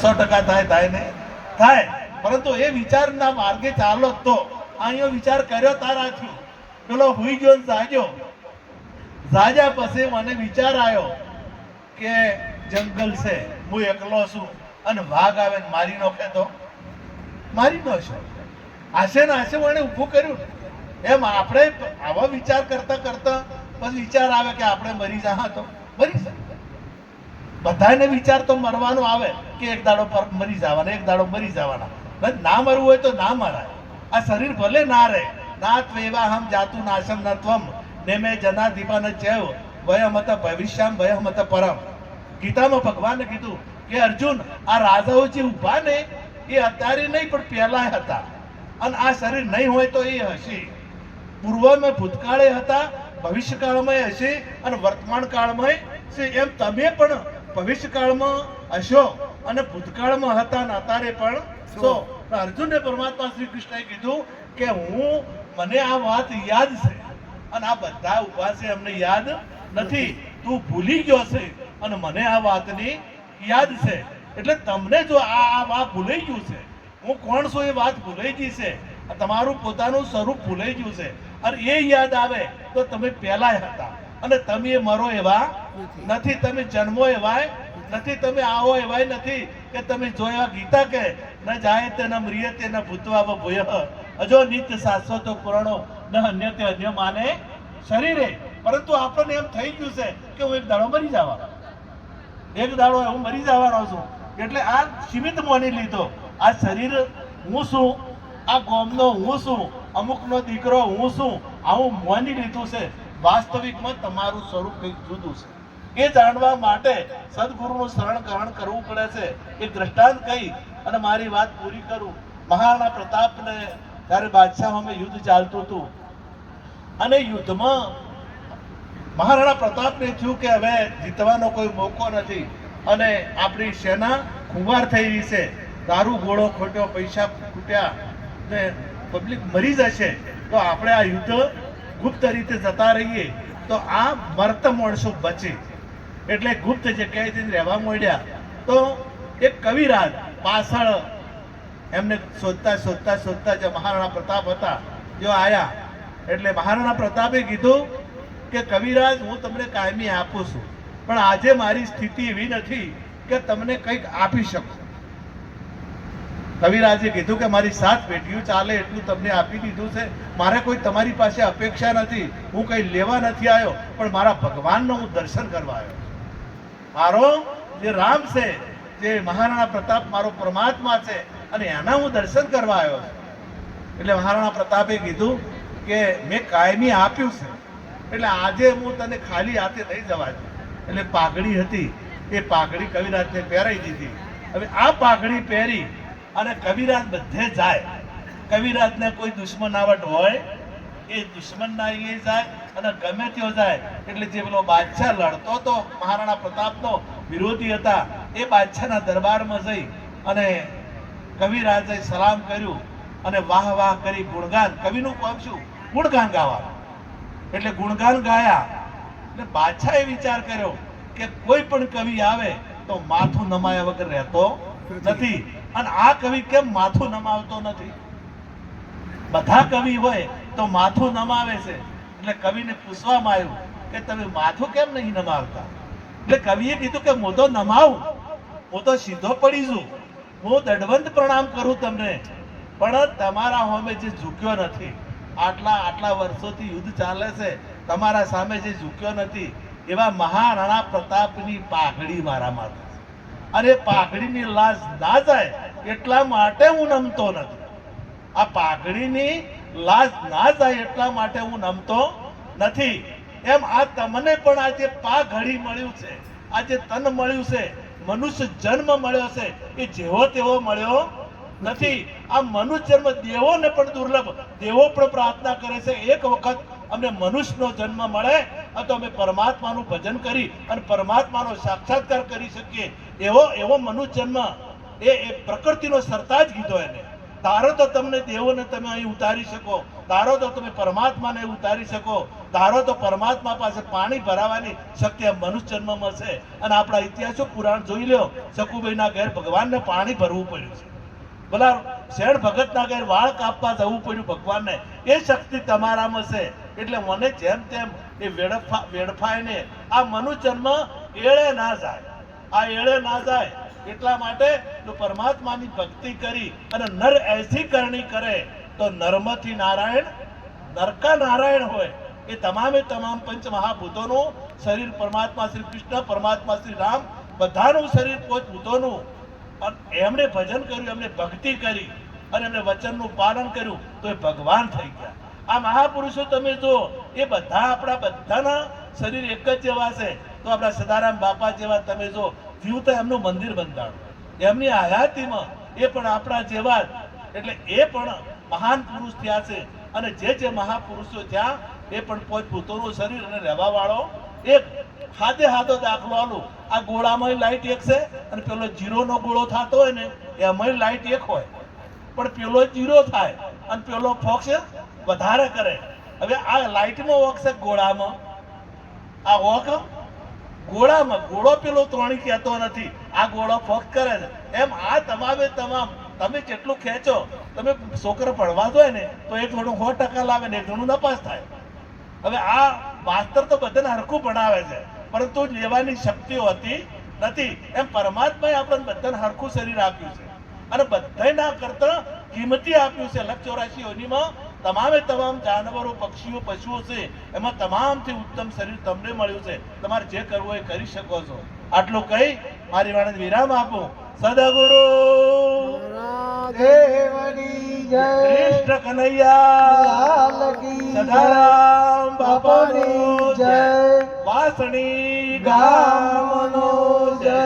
100% થાય ને થાય, પરંતુ એ વિચારના માર્ગે ચાલો તો અહીંયા વિચાર કર્યો તારા થયું, પેલો હુઈ ગયો જાગ્યો, જાગ્યા પછી મને વિચાર આવ્યો કે જંગલ છે, હું એકલો છું અને વાઘ આવે ને મારી નાખે તો મારી નાખશે, આશે ને આશે મને ઊભું કર્યું. એમ આપણે આવા વિચાર કરતા કરતા પછી વિચાર આવે કે આપણે મરી જા તો મરી જાય. બધાને વિચાર તો મરવાનો આવે કે એક દાડો પર મરી જવાના, એક દાડો મરી જવાના. ના મરવું હોય તો ના મરાય. આ શરીર ભલે ના રહે, ના ત્વેવા હમ જાતું નાશમ ન ત્વમ નેમે જનાધિપા ન ચેવ વયમત ભવિષ્યમ વયમત પરમ. ગીતામાં ભગવાને કીધું કે અર્જુન, આ રાજાઓ જે ઊભા ને એ અત્યારે નહીં પણ પહેલા હતા, અને આ શરીર નહીં હોય તો એ હશે. પૂર્વમાં ભૂતકાળે હતા, ભવિષ્યકાળમાં હશે અને વર્તમાન કાળમાં છે. એમ તમે પણ ભવિષ્યકાળમાં હશો અને ભૂતકાળમાં હતા અને અત્યારે પણ છો. અર્જુનને પરમાત્મા શ્રી કૃષ્ણએ કીધું કે મને આ વાત યાદ છે અને આ બધા ઉભા છે એમને યાદ નથી, તું ભૂલી ગયો છે અને મને આ વાતની યાદ છે. એટલે તમને જો આ વાત ભૂલાઈ ગયું છે, હું કોણ છું એ વાત ભૂલાઈ ગઈ છે, તમારું પોતાનું સ્વરૂપ ભૂલાઈ ગયું છે અને એ યાદ આવે તો તમે પહેલા હતા અને તમે મરો એવા નથી, તમે જન્મો એવા નથી, તમે આવો એવા નથી કે તમે જોયા. ગીતા કે ન જાય તે ન મ્રિય તે ન ભૂતવા ભૂય અજો નિત્ય શાશ્વતો પુરાણો ન અન્ય તે અન્ય માને શરીરે. પરંતુ આપણને એમ થઈ ગયું છે કે હું એક દાડો મરી જવાનો, એક દાડો હું મરી જવાનો છું. એટલે આ સીમિત માની લીધો. આ શરીર હું છું, આ ગોમનો હું છું, અમુકનો દીકરો હું છું, આવું માની લીધું છે. વાસ્તવિકમાં તમારું સ્વરૂપ કંઈક જુદું છે. એ જાણવા માટે સદગુરુનું શરણકરણ કરવું પડે છે. એક દ્રષ્ટાંત કહી અને મારી વાત પૂરી કરું. મહારાણા પ્રતાપને જ્યારે બાદશાહોમાં યુદ્ધ ચાલતું હતું અને યુદ્ધમાં મહારાણા પ્રતાપને થયું કે હવે જીતવાનો કોઈ મોકો નથી અને આપણી સેના ખુંભાર થઈ રહી છે, દારૂ ગોળો ખોટ્યો, પૈસા ખૂટ્યા ને પબ્લિક મરી જશે, તો આપણે આ યુદ્ધ ગુપ્ત રીતે જતા રહીએ તો આ મરત માણસો બચે. એટલે ગુપ્ત જગ્યાએથી રહેવા માંડ્યા. તો એક કવિરાજ પાછળ એમને શોધતા શોધતા શોધતા જે મહારાણા પ્રતાપ હતા જો આયા, એટલે મહારાણા પ્રતાપે કીધું કે કવિરાજ, હું તમને કાયમી આપું છું, પણ આજે મારી સ્થિતિ એવી નથી કે તમને કંઈક આપી શકું. કવિરાજે કીધું કે મારી 7 પેઢીઓ ચાલે એટલું તમને આપી દીધું છે, મારે કોઈ તમારી પાસે અપેક્ષા નથી, હું કંઈ લેવા નથી આવ્યો, પણ મારા ભગવાનનો હું દર્શન કરવા આવ્યો. મારો જે રામ છે, જે મહારાણા પ્રતાપ મારો પરમાત્મા છે અને એના હું દર્શન કરવા આવ્યો છું. એટલે મહારાણા પ્રતાપે કીધું કે મેં કાયમી આપ્યું છે, એટલે આજે હું તને ખાલી હાથે નહીં જવા દઉં. એટલે પાઘડી હતી, એ પાઘડી કવિરાજને પહેરાઈ દીધી. હવે આ પાઘડી પહેરી અને કવિરાજ બધે જાય. કવિરાજને કોઈ દુશ્મનાવટ હોય એ દુશ્મનના એ જાય અને ગમે તેઓ જાય. એટલે જે પેલો બાદશાહ લડતો તો મહારાણા પ્રતાપનો વિરોધી હતા, એ બાદશાહના દરબારમાં જઈ અને કવિરાજે સલામ કર્યું અને વાહ વાહ કરી ગુણગાન, કવિનું કામ શું ગુણગાન ગાવાનું. એટલે ગુણગાન ગાયા. એટલે બાદશાહે વિચાર કર્યો કે કોઈ પણ કવિ આવે તો માથું નમાયા વગર રહેતો નથી, અને આ કવિ કેમ માથું નમાવતો નથી? બધા કવિ હોય તો માથું નમાવે છે. એટલે કવિને પૂછવામાં આવ્યું કે તમે માથું કેમ નહીં નમાવતા? એટલે કવિએ કીધું કે હું તો નમાવું, હું તો સીધો પડી છું, હું દંડવંત પ્રણામ કરું તમને, પણ તમારા સામે જે ઝૂક્યો નથી, આટલા વર્ષોથી યુદ્ધ ચાલે છે, તમારા સામે જે ઝૂક્યો નથી, એવા મહારાણા પ્રતાપની પાઘડી મારા માથે છે, અને પાઘડીની લાજ ના જાય એટલા માટે હું નમતો નથી. આ પાઘડીની લાજ ના જાય એટલા માટે હું નમતો નથી. એમ આ તમને પણ આજે પાઘડી મળ્યું છે, આજે તન મળ્યું છે, મનુષ્ય જન્મ મળ્યો છે, એ જેવો તેવો મળ્યો નથી. આ મનુષ્ય જન્મ દેવોને પણ દુર્લભ, દેવો પણ પ્રાર્થના કરે છે એક વખત અમને મનુષ્યનો જન્મ મળે તો અમે પરમાત્માનું ભજન કરી અને પરમાત્માનો સાક્ષાત્કાર કરી શકીએ. એવો મનુષ્ય જન્મ એ પ્રકૃતિનો સરતાજ કીધો એને. ધારો તો તમને દેવોને તમે અહીં ઉતારી શકો, ધારો તો તમે પરમાત્માને ઉતારી શકો, ધારો તો પરમાત્મા પાસે પાણી ભરાવાની શક્તિ આ મનુષ્ય જન્મમાં છે. અને આપણા ઇતિહાસો પુરાણ જોઈ લ્યો, શકુબાઈના ઘેર ભગવાનને પાણી ભરવું પડ્યું છે, ભલા શેણ ભગતના ઘેર વાળ કાપવા જવું પડ્યું ભગવાનને. એ શક્તિ તમારામાં છે. એટલે મને જેમ તેમ એ વેડફાઈને આ મનુષ્ય જન્મ એળે ના જાય, આ એળે ના જાય. એટલા માટે જો પરમાત્માની ભક્તિ કરી અને નર એસી કરણી કરે તો નરમાંથી નારાયણ નરકા નારાયણ હોય. એ તમામે તમામ પંચ મહાભૂતોનું શરીર પરમાત્મા શ્રી કૃષ્ણ, પરમાત્મા શ્રી રામ, બધાનું શરીર પોતભૂતોનું. એમણે ભજન કર્યું, એમણે ભક્તિ કરી અને એમણે વચનનું પાલન કર્યું તો એ ભગવાન થઈ ગયા. આ મહાપુરુષો તમે જો, એ બધા આપણા બધાના શરીર એક જ જેવા છે. તો આપણા સદારામ બાપા જેવા તમે જો, થયું તો એમનું મંદિર બંધાણું, એમની હયાતીમાં એ પણ આપણા જેવા જ. એટલે એ પણ મહાન પુરુષ થયા છે. અને જે મહાપુરુષો થયા એ પણ પોતપોતાનું શરીર અને રહેવા વાળો એક હાદો દાખલો આલું. આ ગોળામાં લાઈટ એક છે અને પેલો જીરોનો ગોળો થતો હોય ને એમાં લાઈટ એક હોય, પણ પેલો જીરો થાય અને પેલો ફોક્સ વધારે કરે. હવે આ લાઈટમાં વોક છે ગોળામાં, આ વોક ગોળામાં, ગોળો પેલો ત્રણી કહેતો નથી, આ ગોળો ફોક્સ કરે છે. એમ આ તમામે તમામ તમે જેટલું ખેંચો, તમે છોકરો ભણવા જોઈએ ને તો એક ધોરણ 100% લાવે ને એક ધોરણ નપાસ થાય. હવે આ માસ્તર તો બધાને હરખું ભણાવે છે, પરંતુ લેવાની શક્તિ હોતી નથી. એમ પરમાત્માએ આપણને બધાને હરખું શરીર આપ્યું છે અને બધાના કરતા કિંમતી આપ્યું છે. 184 યોનિમાં તમામે તમામ જાનવરો, પક્ષીઓ, પશુઓ છે, એમાં તમામથી ઉત્તમ શરીર તમને મળ્યું છે. તમારે જે કરવું એ કરી શકો છો. આટલું કહી મારી વાણીને વિરામ આપું. સદગુરુ દેવની જય, કૃષ્ણ કનૈયા સદારામ બાપાની જય, વાસણી ગામનો જય.